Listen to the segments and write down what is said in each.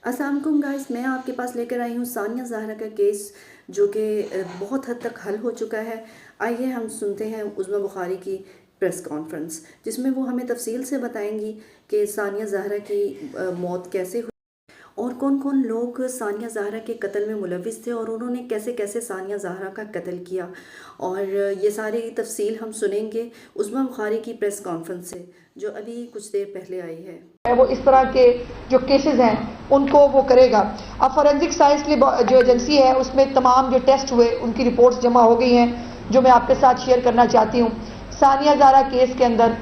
السلام علیکم گائز، میں آپ کے پاس لے کر آئی ہوں ثانیہ زہرا کا کیس جو کہ بہت حد تک حل ہو چکا ہے۔ آئیے ہم سنتے ہیں عظمیٰ بخاری کی پریس کانفرنس، جس میں وہ ہمیں تفصیل سے بتائیں گی کہ ثانیہ زہرا کی موت کیسے ہوئی اور کون کون لوگ ثانیہ زہرا کے قتل میں ملوث تھے اور انہوں نے کیسے کیسے ثانیہ زہرا کا قتل کیا، اور یہ ساری تفصیل ہم سنیں گے عظمیٰ بخاری کی پریس کانفرنس سے جو ابھی کچھ دیر پہلے آئی ہے۔ وہ اس طرح کے جو کیسز ہیں ان کو وہ کرے گا۔ اب فورینزک سائنس جو ایجنسی ہے اس میں تمام جو ٹیسٹ ہوئے ان کی رپورٹس جمع ہو گئی ہیں جو میں آپ کے ساتھ شیئر کرنا چاہتی ہوں۔ ثانیہ زہرا کیس کے اندر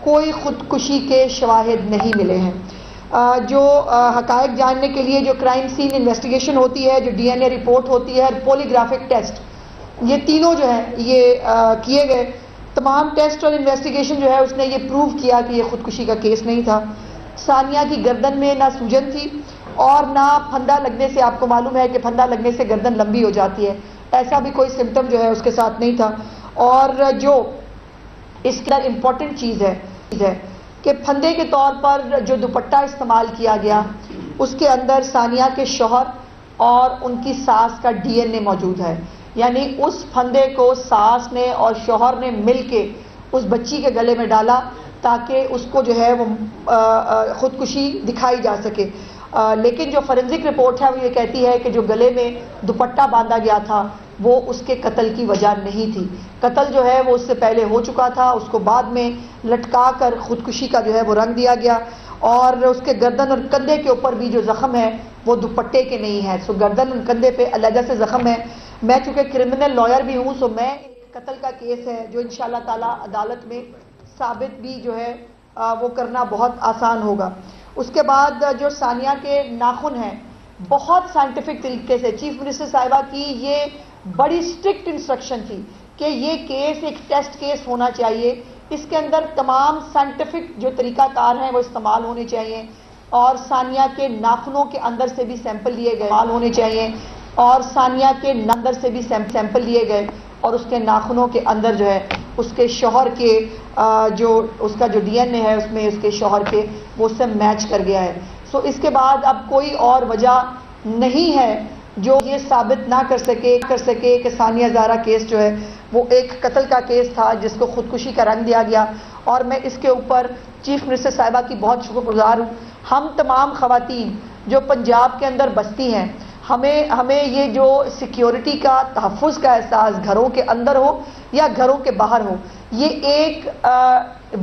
کوئی خودکشی کے شواہد نہیں ملے ہیں۔ جو حقائق جاننے کے لیے جو کرائم سین انویسٹیگیشن ہوتی ہے، جو ڈی این اے رپورٹ ہوتی ہے اور پولیگرافک ٹیسٹ، یہ تینوں جو ہیں یہ کیے گئے۔ تمام ٹیسٹ اور انویسٹیگیشن جو ہے اس نے یہ پروو کیا کہ یہ خودکشی کا کیس نہیں تھا۔ ثانیہ کی گردن میں نہ سوجن تھی اور نہ پھندا لگنے سے، آپ کو معلوم ہے کہ پھندا لگنے سے گردن لمبی ہو جاتی ہے، ایسا بھی کوئی سمٹم جو ہے اس کے ساتھ نہیں تھا۔ اور جو اس کا امپورٹنٹ چیز ہے کہ پھندے کے طور پر جو دوپٹہ استعمال کیا گیا اس کے اندر ثانیہ کے شوہر اور ان کی ساس کا ڈی این اے موجود ہے، یعنی اس پھندے کو ساس نے اور شوہر نے مل کے اس بچی کے گلے میں ڈالا تاکہ اس کو جو ہے وہ خودکشی دکھائی جا سکے۔ لیکن جو فورینزک رپورٹ ہے وہ یہ کہتی ہے کہ جو گلے میں دوپٹہ باندھا گیا تھا وہ اس کے قتل کی وجہ نہیں تھی۔ قتل جو ہے وہ اس سے پہلے ہو چکا تھا، اس کو بعد میں لٹکا کر خودکشی کا جو ہے وہ رنگ دیا گیا، اور اس کے گردن اور کندھے کے اوپر بھی جو زخم ہے وہ دوپٹے کے نہیں ہے، سو گردن اور کندھے پہ علیحدہ سے زخم ہے۔ میں چونکہ کرمنل لائر بھی ہوں، سو میں قتل کا کیس ہے جو انشاءاللہ تعالی عدالت میں ثابت بھی جو ہے وہ کرنا بہت آسان ہوگا۔ اس کے بعد جو ثانیہ کے ناخن ہیں، بہت سائنٹیفک طریقے سے چیف منسٹر صاحبہ کی یہ بڑی اسٹرکٹ انسٹرکشن تھی کہ یہ کیس ایک ٹیسٹ کیس ہونا چاہیے، اس کے اندر تمام سائنٹیفک جو طریقہ کار ہیں وہ استعمال ہونے چاہیے، اور ثانیہ کے ناخنوں کے اندر سے بھی سیمپل لیے گئے استعمال ہونے چاہیے، اور ثانیہ کے اندر سے بھی سیمپل لیے گئے، اور اس کے ناخنوں کے اندر جو ہے اس کے شوہر کے جو اس کا جو ڈی این اے ہے اس میں اس کے شوہر کے وہ سے میچ کر گیا ہے۔ سو اس کے بعد اب کوئی اور وجہ نہیں ہے جو یہ ثابت نہ کر سکے کہ ثانیہ زہرا کیس جو ہے وہ ایک قتل کا کیس تھا جس کو خودکشی کا رنگ دیا گیا۔ اور میں اس کے اوپر چیف منسٹر صاحبہ کی بہت شکر گزار ہوں۔ ہم تمام خواتین جو پنجاب کے اندر بستی ہیں، ہمیں یہ جو سیکیورٹی کا تحفظ کا احساس گھروں کے اندر ہو یا گھروں کے باہر ہو، یہ ایک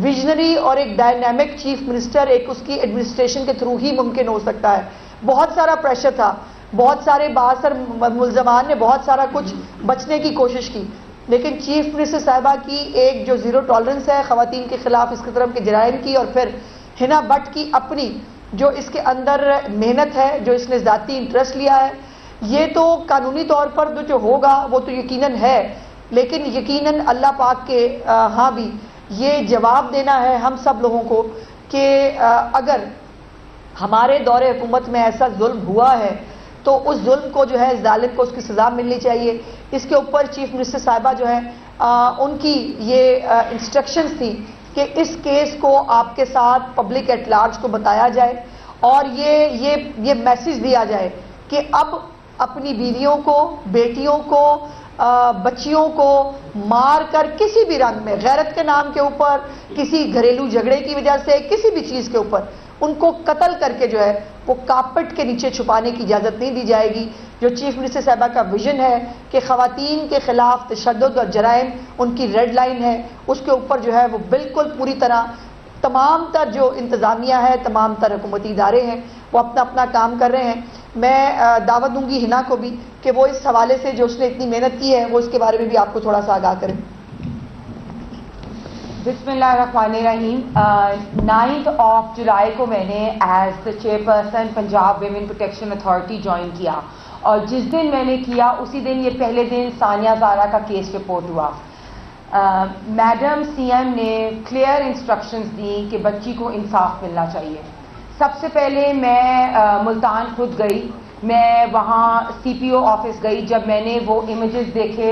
ویژنری اور ایک ڈائنامک چیف منسٹر ایک اس کی ایڈمنسٹریشن کے تھرو ہی ممکن ہو سکتا ہے۔ بہت سارا پریشر تھا، بہت سارے بااثر ملزمان نے بہت سارا کچھ بچنے کی کوشش کی، لیکن چیف منسٹر صاحبہ کی ایک جو زیرو ٹالرنس ہے خواتین کے خلاف اس قسم کے جرائم کی، اور پھر ہنا بٹ کی اپنی جو اس کے اندر محنت ہے، جو اس نے ذاتی انٹرسٹ لیا ہے، یہ تو قانونی طور پر جو ہوگا وہ تو یقیناً ہے، لیکن یقیناً اللہ پاک کے ہاں بھی یہ جواب دینا ہے ہم سب لوگوں کو کہ اگر ہمارے دور حکومت میں ایسا ظلم ہوا ہے تو اس ظلم کو جو ہے ظالم کو اس کی سزا ملنی چاہیے۔ اس کے اوپر چیف منسٹر صاحبہ جو ہے ان کی یہ انسٹرکشنز تھی کہ اس کیس کو آپ کے ساتھ پبلک ایٹ لارج کو بتایا جائے، اور یہ میسیج دیا جائے کہ اب اپنی بیویوں کو، بیٹیوں کو، بچیوں کو مار کر کسی بھی رنگ میں، غیرت کے نام کے اوپر، کسی گھریلو جھگڑے کی وجہ سے، کسی بھی چیز کے اوپر ان کو قتل کر کے جو ہے وہ کارپٹ کے نیچے چھپانے کی اجازت نہیں دی جائے گی۔ جو چیف منسٹر صاحبہ کا ویژن ہے کہ خواتین کے خلاف تشدد اور جرائم ان کی ریڈ لائن ہے، اس کے اوپر جو ہے وہ بالکل پوری طرح تمام تر جو انتظامیہ ہے، تمام تر حکومتی ادارے ہیں، وہ اپنا اپنا کام کر رہے ہیں۔ میں دعوت دوں گی ہنا کو بھی کہ وہ اس حوالے سے جو اس نے اتنی محنت کی ہے وہ اس کے بارے میں بھی آپ کو تھوڑا سا آگاہ کریں۔ بسم اللہ الرحمن الرحیم۔ 9 جولائی کو میں نے as the chairperson Punjab women protection authority join کیا، اور جس دن میں نے کیا اسی دن یہ پہلے دن ثانیہ زہرا کا کیس رپورٹ ہوا۔ میڈم سی ایم نے کلیئر انسٹرکشنز دی کہ بچی کو انصاف ملنا چاہیے۔ سب سے پہلے میں ملتان خود گئی، میں وہاں سی پی او آفس گئی۔ جب میں نے وہ امیجز دیکھے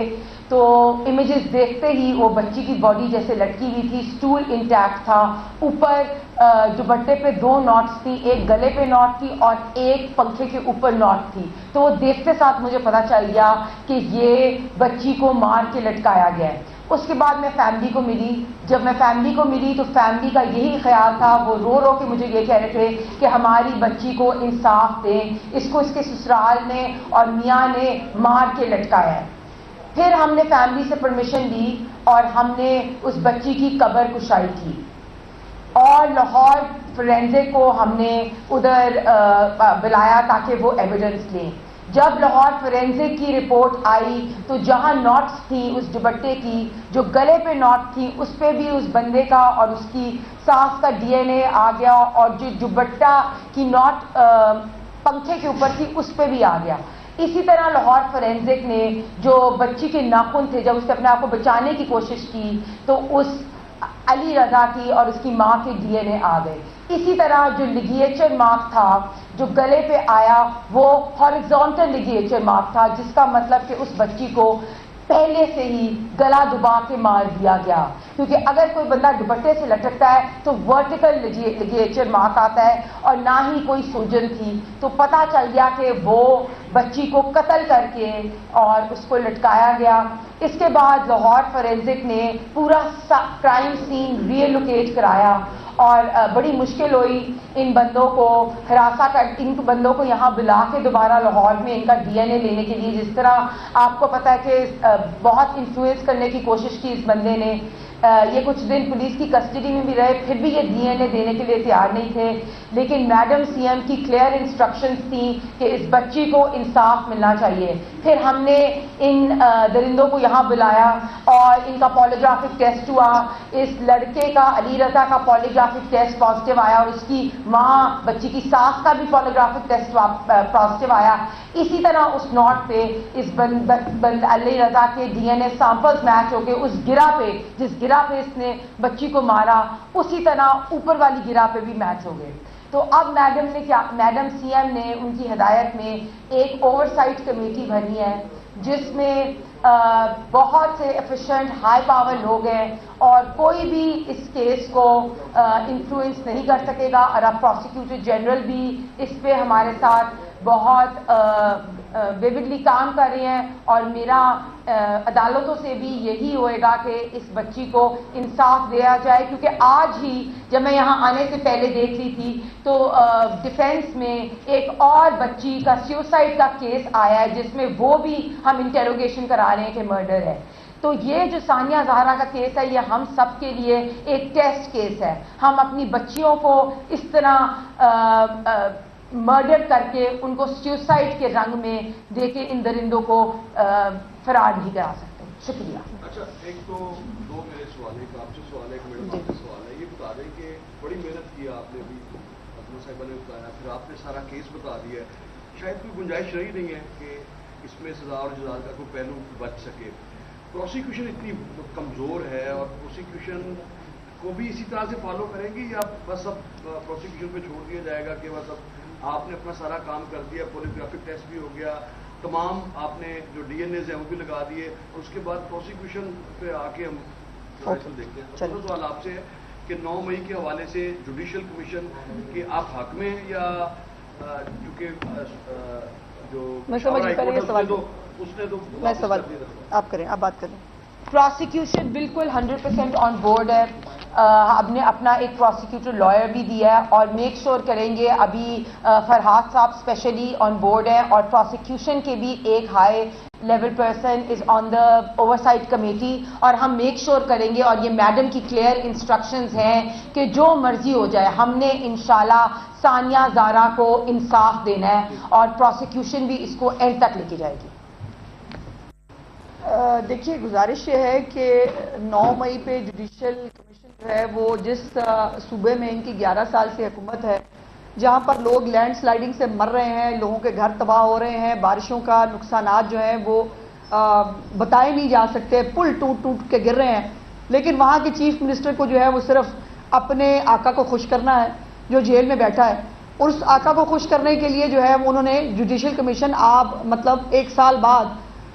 تو امیجز دیکھتے ہی وہ بچی کی باڈی جیسے لٹکی ہوئی تھی, اسٹول انٹیکٹ تھا, اوپر دوپٹے پہ 2 ناٹس تھی, ایک گلے پہ ناٹ تھی اور ایک پنکھے کے اوپر ناٹ تھی. تو وہ دیکھتے ساتھ مجھے پتا چل گیا کہ یہ بچی کو مار کے لٹکایا گیا ہے. اس کے بعد میں فیملی کو ملی. جب میں فیملی کو ملی تو فیملی کا یہی خیال تھا, وہ رو رو کے مجھے یہ کہہ رہے تھے کہ ہماری بچی کو انصاف دیں, اس کو اس کے سسرال نے اور میاں نے مار کے لٹکایا ہے. پھر ہم نے فیملی سے پرمیشن لی اور ہم نے اس بچی کی قبر کشائی کی اور لاہور فورینزک کو ہم نے ادھر بلایا تاکہ وہ ایویڈنس لیں. جب لاہور فورینزک کی رپورٹ آئی تو جہاں ناٹس تھیں اس دوپٹے کی, جو گلے پہ ناٹ تھی اس پہ بھی اس بندے کا اور اس کی ساس کا ڈی این اے آ گیا, اور جو دوپٹہ کی ناٹ پنکھے کے اوپر تھی اس پہ بھی آ گیا. اسی طرح لاہور فورینزک نے جو بچی کے ناخن تھے, جب اس نے اپنے آپ کو بچانے کی کوشش کی تو اس علی رضا کی اور اس کی ماں کے ڈی این اے آ گئے. اسی طرح جو لیگیچر مارک تھا جو گلے پہ آیا وہ ہاریزونٹل لیگیچر مارک تھا, جس کا مطلب کہ اس بچی کو پہلے سے ہی گلا دبا کے مار دیا گیا, کیونکہ اگر کوئی بندہ دوپٹے سے لٹکتا ہے تو ورٹیکل لیگیچر مارک آتا ہے اور نہ ہی کوئی سوجن تھی. تو پتہ چل گیا کہ وہ بچی کو قتل کر کے اور اس کو لٹکایا گیا. اس کے بعد لاہور فورینزک نے پورا کرائم سین ری لوکیٹ کرایا اور بڑی مشکل ہوئی ان بندوں کو ان بندوں کو یہاں بلا کے دوبارہ لاہور میں ان کا ڈی این اے لینے کے لیے. جس طرح آپ کو پتہ ہے کہ بہت انفلوئنس کرنے کی کوشش کی اس بندے نے, یہ کچھ دن پولیس کی کسٹڈی میں بھی رہے, پھر بھی یہ ڈی این اے دینے کے لیے تیار نہیں تھے. لیکن میڈم سی ایم کی کلیئر انسٹرکشنز تھیں کہ اس بچی کو انصاف ملنا چاہیے. پھر ہم نے ان درندوں کو یہاں بلایا اور ان کا پالیگرافک ٹیسٹ ہوا. اس لڑکے کا, علی رضا کا پالیگرافک ٹیسٹ پازیٹیو آیا اور اس کی ماں بچی کی ساس کا بھی پالیگرافک ٹیسٹ پازیٹیو آیا. اسی طرح اس نوٹ پہ اس علی رضا کے ڈی این اے سیمپلز میچ ہو کے اس گرہ پہ, جس گرہ پہ اس نے بچی کو مارا, اسی طرح اوپر والی گرہ پہ بھی میچ ہو گئے. تو اب میڈم سی ایم نے ان کی ہدایت میں ایک اوور سائٹ کمیٹی بنی ہے جس میں بہت سے ایفیشینٹ ہائی پاور لوگ ہیں اور کوئی بھی اس کیس کو انفلوئنس نہیں کر سکے گا. اور اب پروسیکیوٹر جنرل بھی اس پہ ہمارے ساتھ بہت ویوڈلی کام کر رہے ہیں اور میرا عدالتوں سے بھی یہی ہوئے گا کہ اس بچی کو انصاف دیا جائے. کیونکہ آج ہی جب میں یہاں آنے سے پہلے دیکھ لی تھی تو ڈیفینس میں ایک اور بچی کا سیوسائڈ کا کیس آیا ہے جس میں وہ بھی ہم انٹیروگیشن کرا رہے ہیں کہ مرڈر ہے. تو یہ جو ثانیہ زہرا کا کیس ہے یہ ہم سب کے لیے ایک ٹیسٹ کیس ہے. ہم اپنی بچیوں کو اس طرح مرڈر کر کے ان کو سیوسائڈ کے رنگ میں دے کے ان درندوں کو فرار نہیں کرا سکتے. شکریہ. اچھا, ایک تو دو میرے سوال, ایک آپ سے سوال ہے, ایک میرے آپ سے سوال ہے. یہ بتا دیں کہ بڑی محنت کی آپ نے بھی, اپنا صاحبہ نے بتایا, پھر آپ نے سارا کیس بتا دیا ہے. شاید کوئی گنجائش رہی نہیں ہے کہ اس میں سزا اور جزا کا کوئی پہلو بچ سکے. پروسیکیوشن اتنی کمزور ہے اور پروسیکیوشن کو بھی اسی طرح سے فالو کریں گی یا بس اب پروسیکیوشن پہ چھوڑ دیا جائے گا کہ بس اب آپ نے اپنا سارا کام کر دیا, پولیگرافک ٹیسٹ بھی ہو گیا, تمام آپ نے جو ڈی این ایز ہیں وہ بھی لگا دیے, اور اس کے بعد پروسیکیوشن پہ آ کے ہم دیکھتے ہیں. دوسرا سوال آپ سے ہے کہ 9 مئی کے حوالے سے جوڈیشل کمیشن کے آپ حق میں یا چونکہ جو اس نے تو آپ کریں, آپ بات کریں. پروسیکیوشن بالکل 100% آن بورڈ ہے. ہم نے اپنا ایک پروسیکیوٹر لائر بھی دیا ہے اور میک شور کریں گے. ابھی فرحاد صاحب اسپیشلی آن بورڈ ہیں اور پروسیکیوشن کے بھی ایک high level person is on the oversight committee, اور ہم میک شور کریں گے. اور یہ میڈم کی کلیئر انسٹرکشنز ہیں کہ جو مرضی ہو جائے ہم نے انشاءاللہ ثانیہ زہرا کو انصاف دینا ہے اور پروسیکیوشن بھی اس کو اینڈ تک لے کے جائے گی. دیکھیے, گزارش یہ ہے کہ 9 مئی پہ جوڈیشل کمیشن جو ہے وہ جس صوبے میں ان کی 11 سال سے حکومت ہے, جہاں پر لوگ لینڈ سلائڈنگ سے مر رہے ہیں, لوگوں کے گھر تباہ ہو رہے ہیں, بارشوں کا نقصانات جو ہیں وہ بتائے نہیں جا سکتے, پل ٹوٹ ٹوٹ کے گر رہے ہیں. لیکن وہاں کے چیف منسٹر کو جو ہے وہ صرف اپنے آقا کو خوش کرنا ہے جو جیل میں بیٹھا ہے, اور اس آقا کو خوش کرنے کے لیے جو ہے انہوں نے جوڈیشل کمیشن آپ مطلب 1 سال بعد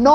9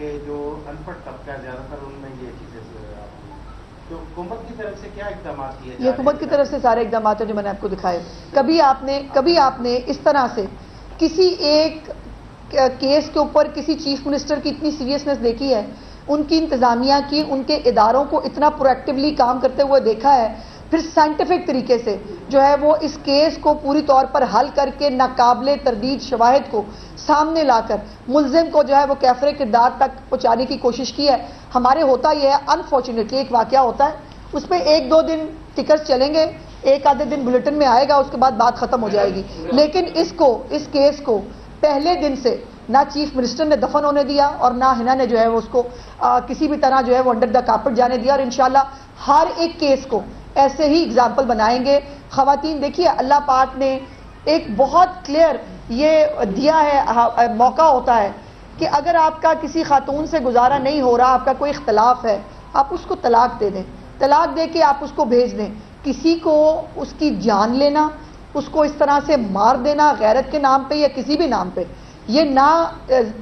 کہ جو ان پڑھ طبقہ ہے زیادہ تر ان میں یہ چیزیں تو حکومت کی طرف سے کیا اقدامات کیے یہ حکومت کی طرف سے سارے اقدامات ہیں جو میں نے آپ کو دکھائے. کبھی آپ نے اس طرح سے کسی ایک کیس کے اوپر کسی چیف منسٹر کی اتنی سیریسنس دیکھی ہے, ان کی انتظامیہ کی, ان کے اداروں کو اتنا پرویکٹیولی کام کرتے ہوئے دیکھا ہے, پھر سائنٹیفک طریقے سے جو ہے وہ اس کیس کو پوری طور پر حل کر کے ناقابل تردید شواہد کو سامنے لا کر ملزم کو جو ہے وہ کیفر کردار تک پہنچانے کی کوشش کی ہے. ہمارے ہوتا یہ ہے انفارچونیٹلی ایک واقعہ ہوتا ہے, اس پہ 1-2 دن ٹکرز چلیں گے, 1 آدھے دن بلیٹن میں آئے گا, اس کے بعد بات ختم ہو جائے گی. لیکن اس کیس کو پہلے دن سے نہ چیف منسٹر نے دفن ہونے دیا اور نہ ہنا نے جو ہے وہ اس کو کسی بھی طرح جو ہے وہ انڈر دا کارپٹ جانے دیا, اور انشاءاللہ ہر ایک کیس کو ایسے ہی اگزامپل بنائیں گے. خواتین دیکھیے اللہ پاک نے ایک بہت کلیئر یہ دیا ہے, موقع ہوتا ہے کہ اگر آپ کا کسی خاتون سے گزارا نہیں ہو رہا, آپ کا کوئی اختلاف ہے, آپ اس کو طلاق دے دیں, طلاق دے کے آپ اس کو بھیج دیں. کسی کو اس کی جان لینا, اس کو اس طرح سے مار دینا غیرت کے نام پہ یا کسی بھی نام پہ, یہ نہ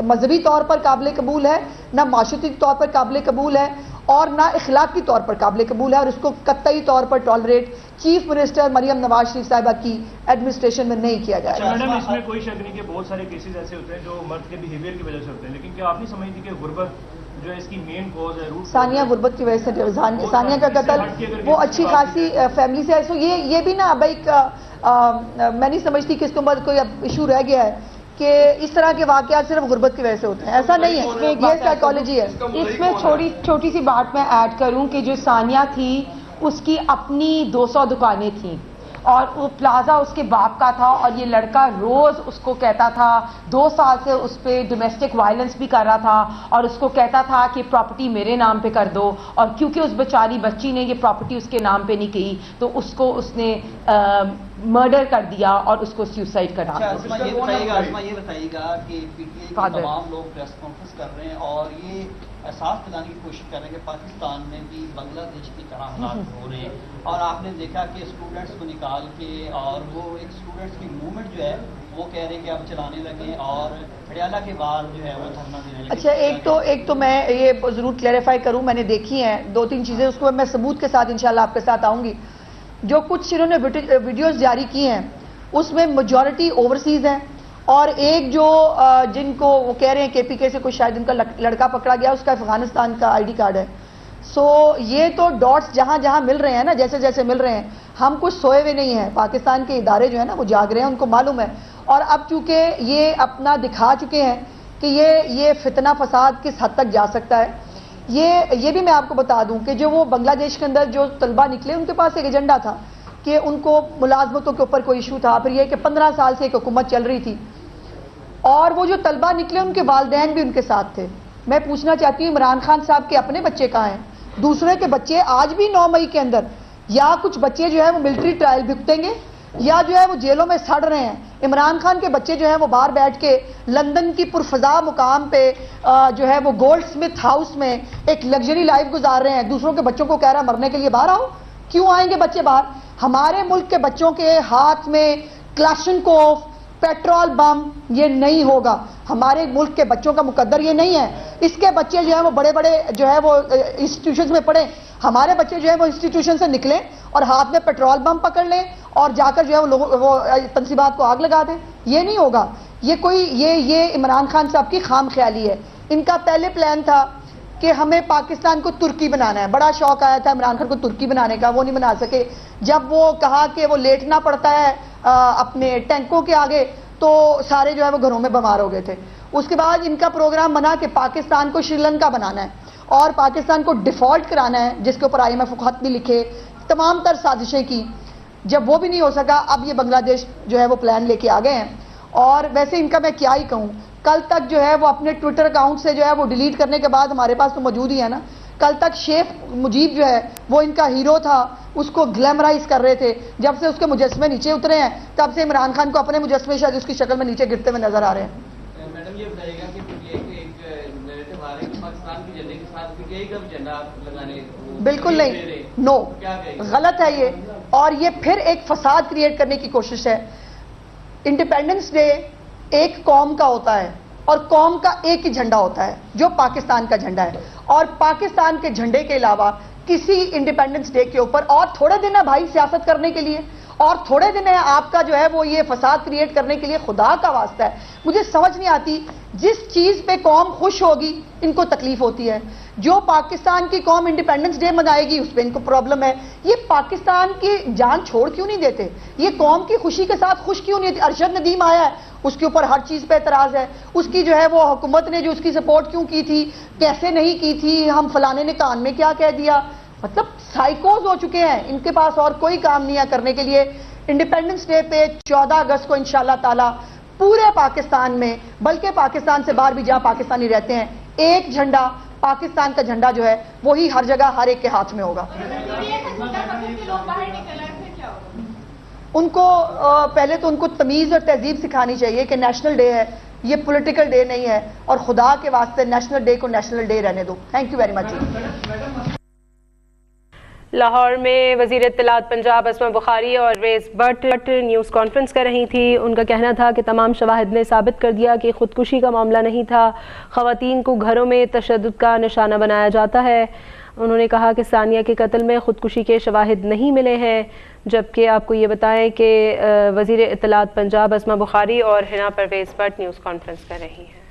مذہبی طور پر قابل قبول ہے, نہ معاشرتی طور پر قابل قبول ہے, اور نہ اخلاقی طور پر قابل قبول ہے, اور اس کو قطعی طور پر tolerate chief minister Maryam Nawaz Sharif صاحبہ کی ایڈمنسٹریشن میں نہیں کیا جائے گا. میڈم اس میں کوئی شک نہیں کہ بہت سارے کیسز ایسے ہوتے ہیں جو مرد کے بیہیویئر کی وجہ سے ہوتے ہیں, لیکن کیا آپ نہیں سمجھتی کہ غربت جو ہے اس کی مین کوز ہے, روٹ ثانیہ غربت کی وجہ سے ثانیہ کا قتل وہ اچھی خاصی فیملی سے ہے, سو یہ بھی نا بھائی میں نہیں سمجھتی کہ اس کے بعد کوئی ایشو رہ گیا ہے کہ اس طرح کے واقعات صرف غربت کی وجہ سے ہوتے ہیں, ایسا نہیں ہے, یہ سائیکالوجی ہے. اس میں چھوٹی سی بات میں ایڈ کروں کہ جو ثانیہ تھی اس کی اپنی 200 دکانیں تھیں, اور وہ پلازا اس کے باپ کا تھا, اور یہ لڑکا روز اس کو کہتا تھا, 2 سال سے اس پہ ڈومیسٹک وائلنس بھی کر رہا تھا, اور اس کو کہتا تھا کہ پراپرٹی میرے نام پہ کر دو, اور کیونکہ اس بیچاری بچی نے یہ پراپرٹی اس کے نام پہ نہیں کی تو اس کو اس نے مرڈر کر دیا اور اس کو سیوسائڈ کرا. یہ بتائیے گا کہ پی ٹی آئی کے تمام لوگ پریس کانفرنس کر رہے ہیں اور یہ احساس دلانے کی کوشش کر رہے ہیں کہ پاکستان میں بھی بنگلہ دیش کی طرح حالات ہو رہے ہیں, اور آپ نے دیکھا کہ اسٹوڈنٹس کو نکال کے, اور وہ ایک اسٹوڈنٹس کی موومنٹ جو ہے وہ کہہ رہے ہیں کہ اب چلانے لگے, اور ہریانہ کے بعد جو ہے وہ دھرنا دینے لگے. اچھا, ایک تو میں یہ ضرور کلیریفائی کروں, میں نے دیکھی ہیں 2-3 چیزیں, اس کو میں ثبوت کے ساتھ انشاءاللہ آپ کے ساتھ آؤں گی. جو کچھ انہوں نے ویڈیوز جاری کی ہیں اس میں میجورٹی اوورسیز ہیں, اور ایک جو جن کو وہ کہہ رہے ہیں کے پی کے سے کوئی شاید ان کا لڑکا پکڑا گیا, اس کا افغانستان کا آئی ڈی کارڈ ہے. سو یہ تو ڈاٹس جہاں جہاں مل رہے ہیں نا, جیسے جیسے مل رہے ہیں, ہم کچھ سوئے ہوئے نہیں ہیں, پاکستان کے ادارے جو ہیں نا وہ جاگ رہے ہیں, ان کو معلوم ہے. اور اب چونکہ یہ اپنا دکھا چکے ہیں کہ یہ فتنہ فساد کس حد تک جا سکتا ہے. یہ بھی میں آپ کو بتا دوں کہ جو وہ بنگلہ دیش کے اندر جو طلبہ نکلے, ان کے پاس ایک ایجنڈا تھا کہ ان کو ملازمتوں کے اوپر کوئی ایشو تھا, پھر یہ کہ 15 سال سے ایک حکومت چل رہی تھی, اور وہ جو طلبہ نکلے ان کے والدین بھی ان کے ساتھ تھے. میں پوچھنا چاہتی ہوں عمران خان صاحب کے اپنے بچے کہاں ہیں؟ دوسرے کے بچے آج بھی 9 مئی کے اندر, یا کچھ بچے جو ہے وہ ملٹری ٹرائل بھگتیں گے, یا جو ہے وہ جیلوں میں سڑ رہے ہیں. عمران خان کے بچے جو ہیں وہ باہر بیٹھ کے لندن کی پرفضا مقام پہ جو ہے وہ گولڈ سمتھ ہاؤس میں ایک لگژری لائف گزار رہے ہیں. دوسروں کے بچوں کو کہہ رہا مرنے کے لیے باہر آؤ. کیوں آئیں گے بچے باہر؟ ہمارے ملک کے بچوں کے ہاتھ میں کلاشنکوف, پیٹرول بم یہ نہیں ہوگا. ہمارے ملک کے بچوں کا مقدر یہ نہیں ہے. اس کے بچے جو ہیں وہ بڑے بڑے جو ہے وہ انسٹیٹیوشنز میں پڑھیں, ہمارے بچے جو ہے وہ انسٹیٹیوشن سے نکلیں اور ہاتھ میں پیٹرول بم پکڑ لیں اور جا کر جو ہے وہ تنصیبات کو آگ لگا دیں. یہ نہیں ہوگا. یہ عمران خان صاحب کی خام خیالی ہے. ان کا پہلے پلان تھا کہ ہمیں پاکستان کو ترکی بنانا ہے. بڑا شوق آیا تھا عمران خان کو ترکی بنانے کا, وہ نہیں بنا سکے. جب وہ کہا کہ وہ لیٹنا پڑتا ہے اپنے ٹینکوں کے آگے, تو سارے جو ہے وہ گھروں میں بیمار ہو گئے تھے. اس کے بعد ان کا پروگرام بنا کہ پاکستان کو شری لنکا بنانا ہے اور پاکستان کو ڈیفالٹ کرانا ہے, جس کے اوپر آئی ایم ایف کو خط بھی لکھے, تمام تر سازشیں کی. جب وہ بھی نہیں ہو سکا, اب یہ بنگلہ دیش جو ہے وہ پلان لے کے آ گئے ہیں. اور ویسے ان کا میں کیا ہی کہوں, کل تک جو ہے وہ اپنے ٹویٹر اکاؤنٹ سے جو ہے وہ ڈیلیٹ کرنے کے بعد, ہمارے پاس تو موجود ہی ہے نا, کل تک شیخ مجیب جو ہے وہ ان کا ہیرو تھا, اس کو گلیمرائز کر رہے تھے. جب سے اس کے مجسمے نیچے اترے ہیں تب سے عمران خان کو اپنے مجسمے شاید اس کی شکل میں نیچے گرتے ہوئے نظر آ رہے ہیں. میڈم یہ بتائیے گا کہ نیریٹو آ رہا ہے کہ پاکستان کے جھنڈے کے ساتھ پی ٹی آئی کا بھی جھنڈا لگانے, بالکل نہیں, نو, غلط ہے یہ. اور یہ پھر ایک فساد کریٹ کرنے کی کوشش ہے. انڈیپینڈنس ڈے ایک قوم کا ہوتا ہے اور قوم کا ایک ہی جھنڈا ہوتا ہے جو پاکستان کا جھنڈا ہے، اور پاکستان کے جھنڈے کے علاوہ کسی انڈیپینڈنس ڈے کے اوپر اور تھوڑے دن ہے بھائی سیاست کرنے کے لیے، اور تھوڑے دن ہے آپ کا جو ہے وہ یہ فساد کریٹ کرنے کے لیے، خدا کا واسطہ ہے مجھے سمجھ نہیں آتی، جس چیز پہ قوم خوش ہوگی ان کو تکلیف ہوتی ہے، جو پاکستان کی قوم انڈیپینڈنس ڈے منائے گی اس پہ ان کو پرابلم ہے، یہ پاکستان کی جان چھوڑ کیوں نہیں دیتے، یہ قوم کی خوشی کے ساتھ خوش کیوں نہیں ہوتی؟ ارشد ندیم آیا ہے، اس کے اوپر ہر چیز پہ اعتراض ہے، اس کی جو ہے وہ حکومت نے جو اس کی سپورٹ کیوں کی تھی، کیسے نہیں کی تھی، ہم فلانے نے کان میں کیا کہہ دیا، مطلب سائیکوز ہو چکے ہیں، ان کے پاس اور کوئی کام نہیں ہے کرنے کے لیے۔ انڈیپینڈنس ڈے پہ 14 اگست کو انشاءاللہ تعالی پورے پاکستان میں، بلکہ پاکستان سے باہر بھی جہاں پاکستانی رہتے ہیں، ایک جھنڈا پاکستان کا جھنڈا جو ہے وہی ہر جگہ ہر ایک کے ہاتھ میں ہوگا۔ ان کو پہلے تو ان کو تمیز اور تہذیب سکھانی چاہیے کہ نیشنل ڈے ہے، یہ پولیٹیکل ڈے نہیں ہے، اور خدا کے واسطے نیشنل ڈے کو نیشنل ڈے رہنے دو۔ Thank you very much. Lahore میں وزیر اطلاعات پنجاب اسما بخاری اور ریز بٹ نیوز کانفرنس کر رہی تھی۔ ان کا کہنا تھا کہ تمام شواہد نے ثابت کر دیا کہ خودکشی کا معاملہ نہیں تھا، خواتین کو گھروں میں تشدد کا نشانہ بنایا جاتا ہے۔ انہوں نے کہا کہ ثانیہ کے قتل میں خودکشی کے شواہد نہیں ملے ہیں، جبکہ آپ کو یہ بتائیں کہ وزیر اطلاعات پنجاب اسما بخاری اور حنا پرویز بٹ نیوز کانفرنس کر رہی ہیں۔